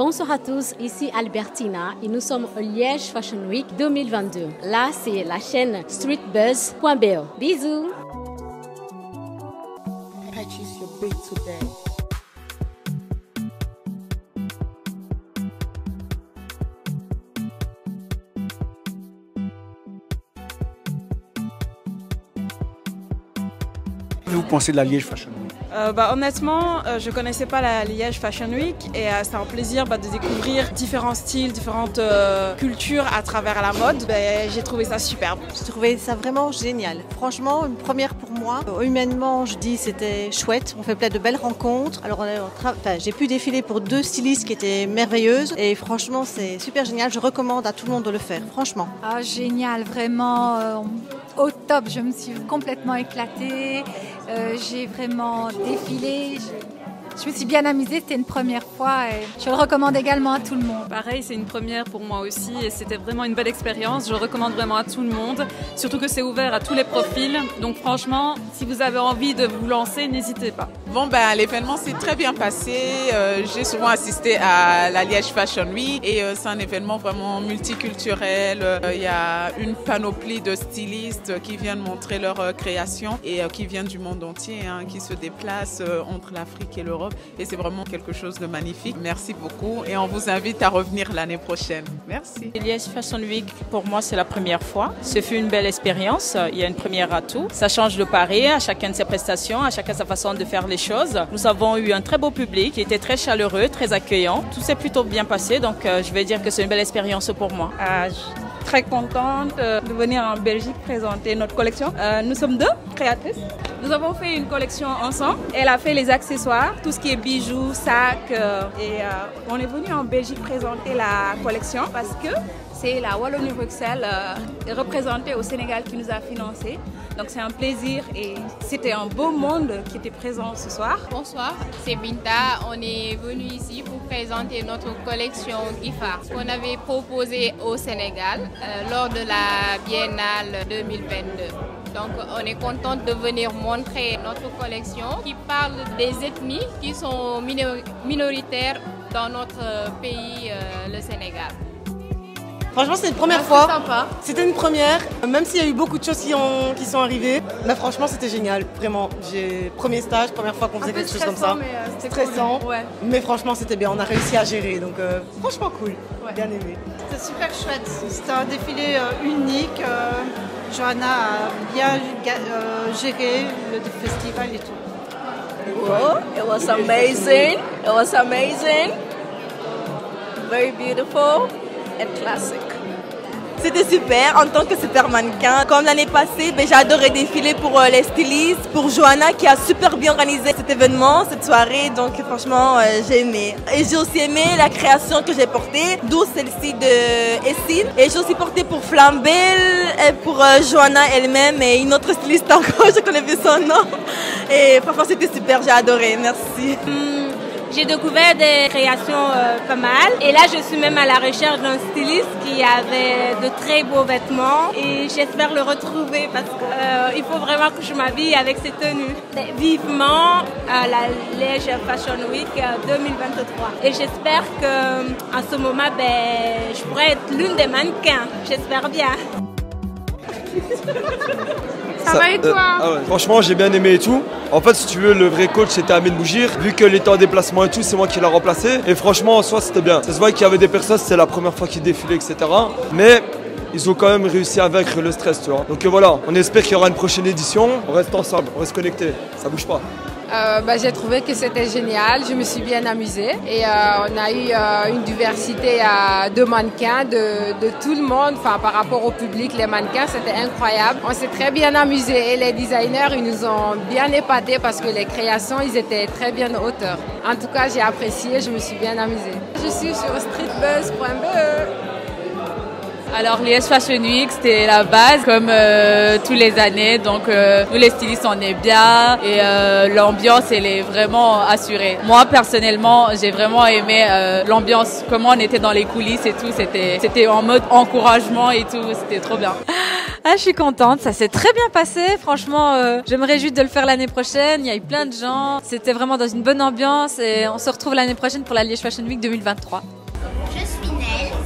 Bonsoir à tous, ici Albertina et nous sommes au Liège Fashion Week 2022. Là, c'est la chaîne streetbuzz.be. Bisous. Purchase your beat today. Que vous pensez de la Liège Fashion Week? Honnêtement, je ne connaissais pas la Liège Fashion Week et c'est un plaisir de découvrir différents styles, différentes cultures à travers la mode. J'ai trouvé ça superbe. J'ai trouvé ça vraiment génial. Franchement, une première pour moi. Humainement, je dis c'était chouette. On fait plein de belles rencontres. Alors, j'ai pu défiler pour 2 stylistes qui étaient merveilleuses et franchement, c'est super génial. Je recommande à tout le monde de le faire, franchement. Ah, génial, vraiment au top. Je me suis complètement éclatée. J'ai vraiment défilé. Je me suis bien amusée, c'était une première fois et je le recommande également à tout le monde. Pareil, c'est une première pour moi aussi et c'était vraiment une belle expérience. Je le recommande vraiment à tout le monde, surtout que c'est ouvert à tous les profils. Donc franchement, si vous avez envie de vous lancer, n'hésitez pas. Bon, l'événement s'est très bien passé. J'ai souvent assisté à la Liège Fashion Week et c'est un événement vraiment multiculturel. Il y a une panoplie de stylistes qui viennent montrer leur création et qui viennent du monde entier, qui se déplacent entre l'Afrique et l'Europe. Et c'est vraiment quelque chose de magnifique. Merci beaucoup et on vous invite à revenir l'année prochaine. Merci. Liège Fashion Week, pour moi, c'est la première fois. Ce fut une belle expérience. Il y a une première à tout. Ça change de Paris, à chacun de ses prestations, à chacun sa façon de faire les choses. Nous avons eu un très beau public qui était très chaleureux, très accueillant. Tout s'est plutôt bien passé, donc je vais dire que c'est une belle expérience pour moi. Je suis très contente de venir en Belgique présenter notre collection. Nous sommes 2 créatrices. Nous avons fait une collection ensemble. Elle a fait les accessoires, tout ce qui est bijoux, sacs. Et on est venu en Belgique présenter la collection parce que c'est la Wallonie-Bruxelles représentée au Sénégal qui nous a financés. Donc c'est un plaisir et c'était un beau monde qui était présent ce soir. Bonsoir, c'est Binta. On est venu ici pour présenter notre collection IFA qu'on avait proposée au Sénégal lors de la Biennale 2022. Donc on est contente de venir montrer notre collection qui parle des ethnies qui sont minoritaires dans notre pays, le Sénégal. Franchement, c'est une première fois. C'était une première, même s'il y a eu beaucoup de choses qui sont arrivées. Mais franchement, c'était génial. Vraiment, premier stage, première fois qu'on faisait quelque chose comme ça. C'était stressant, cool. Ouais. Mais franchement, c'était bien. On a réussi à gérer. Donc, franchement, cool. Ouais. Bien aimé. C'était super chouette. C'était un défilé unique. Johanna a bien géré le festival et tout. Oh, it was amazing. It was amazing. Very beautiful. Classique. C'était super en tant que super mannequin. Comme l'année passée, j'ai adoré défiler pour les stylistes, pour Johanna qui a super bien organisé cet événement, cette soirée. Donc franchement, j'ai aimé. Et j'ai aussi aimé la création que j'ai portée, d'où celle-ci de Essine. Et j'ai aussi porté pour Flambelle, et pour Johanna elle-même et une autre styliste encore, je connais plus son nom. Et franchement, c'était super, j'ai adoré. Merci. J'ai découvert des créations pas mal et là je suis même à la recherche d'un styliste qui avait de très beaux vêtements et j'espère le retrouver parce qu'il faut vraiment que je m'habille avec ces tenues. Vivement la Liège Fashion Week 2023 et j'espère qu'en ce moment je pourrais être l'une des mannequins, j'espère bien. Ça va et toi ouais. Franchement, j'ai bien aimé et tout. En fait, si tu veux, le vrai coach c'était Amine Bougir. Vu qu'elle était en déplacement et tout, c'est moi qui l'ai remplacé. Et franchement, en soi, c'était bien. Ça se voit qu'il y avait des personnes, c'était la première fois qu'ils défilaient, etc. Mais ils ont quand même réussi à vaincre le stress, tu vois. Donc voilà, on espère qu'il y aura une prochaine édition. On reste ensemble, on reste connectés. Ça bouge pas. J'ai trouvé que c'était génial, je me suis bien amusée et on a eu une diversité de mannequins de tout le monde, par rapport au public, les mannequins c'était incroyable. On s'est très bien amusé et les designers ils nous ont bien épatés parce que les créations ils étaient très bien à hauteur. En tout cas j'ai apprécié, je me suis bien amusée. Je suis sur streetbuzz.be. Alors Liège Fashion Week, c'était la base comme tous les années, donc nous les stylistes on est bien et l'ambiance elle est vraiment assurée. Moi personnellement j'ai vraiment aimé l'ambiance, comment on était dans les coulisses et tout, c'était en mode encouragement et tout, c'était trop bien. Ah, je suis contente, ça s'est très bien passé, franchement je me réjouis de le faire l'année prochaine, il y a eu plein de gens, c'était vraiment dans une bonne ambiance et on se retrouve l'année prochaine pour la Liège Fashion Week 2023. Je suis Nel.